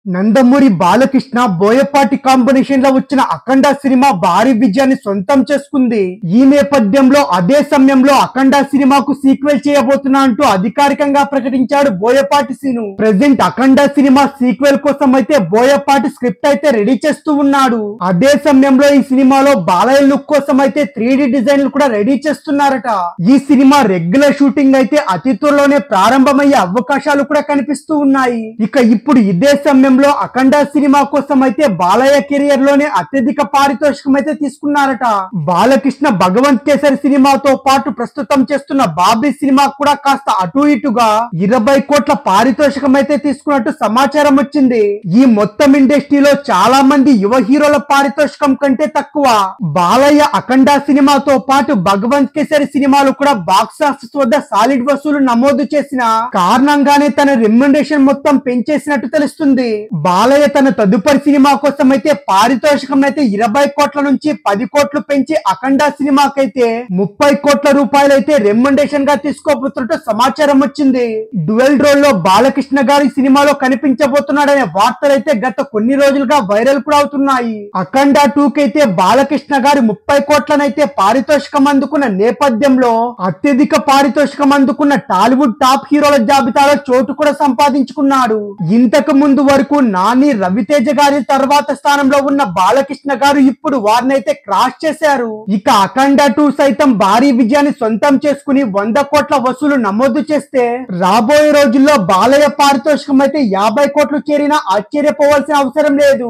Nandamuri Balakrishna Boyapati combination లో వచ్చిన అఖండ cinema భారీ విజయాన్ని సొంతం చేసుకుంది. ఈ నేపథ్యంలో అదే సమయంలో అఖండ సినిమాకు సీక్వెల్ చేయబోతున్నా అంటూ అధికారికంగా ప్రకటించాడు బోయపాటి సీను. ప్రెజెంట్ అఖండ సినిమా సీక్వెల్ కోసం అయితే బోయపాటి స్క్రిప్ట్ అయితే రెడీ చేస్తూ ఉన్నాడు. అదే సమయంలో ఈ సినిమాలో బాలయ్య లుక్ కోసం అయితే 3D డిజైన్లు కూడా రెడీ చేస్తున్నారట. ఈ సినిమా రెగ్యులర్ షూటింగ్ అయితే అతి త్వరలోనే ప్రారంభమయ్యే అవకాశాలు కూడా కనిపిస్తూ ఉన్నాయి. ఇక ఇప్పుడు ఇదే సమయంలో అఖండ సినిమా కోసం అయితే బాలయ్య కెరియర్ లోనే అత్యధిక పారితోషికం అయితే తీసుకున్నారట. బాలకృష్ణ భగవంత్ కేసరి సినిమాతో పాటు ప్రస్తుతం చేస్తున్న బాబీ సినిమా కూడా కాస్త అటు ఇటుగా 20 కోట్ల పారితోషికం అయితే తీసుకున్నట్టు సమాచారం వచ్చింది. ఈ మొత్తం ఇండస్ట్రీలో చాలా మంది యువ హీరోల పారితోషికం కంటే తక్కువ. బాలయ్య అఖండ సినిమాతో పాటు భగవంత్ కేసరి సినిమాలు కూడా బాక్స్ ఆఫీస్ వద్ద సాలిడ్ వసూలు నమోదు చేసిన కారణంగానే తన రెమ్యునరేషన్ మొత్తం పెంచేసినట్టు తెలుస్తుంది. బాలయ్య తన తదుపరి సినిమా కోసం అయితే పారితోషికం అయితే 20 కోట్ల నుంచి 10 కోట్లు పెంచి అఖండ సినిమాకైతే 30 కోట్ల రూపాయలు అయితే రెమ్యునరేషన్ గా తీసుకోబోతున్నట్టు సమాచారం వచ్చింది. డ్యూయల్ రోల్ లో బాలకృష్ణ గారి సినిమాలో కనిపించబోతున్నాడనే వార్తలు అయితే గత కొన్ని రోజులుగా వైరల్ కూడా అవుతున్నాయి. అఖండ 2 కైతే బాలకృష్ణ గారి 30 కోట్లనైతే పారితోషికం అందుకున్న నేపథ్యంలో అత్యధిక పారితోషికం అందుకున్న టాలీవుడ్ టాప్ హీరోల జాబితాలో చోటు కూడా సంపాదించుకున్నాడు. ఇంతకు ముందు వరకు నాని, రవితేజ గారి తర్వాత స్థానంలో ఉన్న బాలకృష్ణ గారు ఇప్పుడు వారినైతే క్రాస్ చేశారు. ఇక అఖండ 2 సైతం భారీ విజయాన్ని సొంతం చేసుకుని 100 కోట్ల వసూలు నమోదు చేస్తే రాబోయే రోజుల్లో బాలయ్య పారితోషికం అయితే 50 కోట్లు చేరినా ఆశ్చర్యపోవాల్సిన అవసరం లేదు.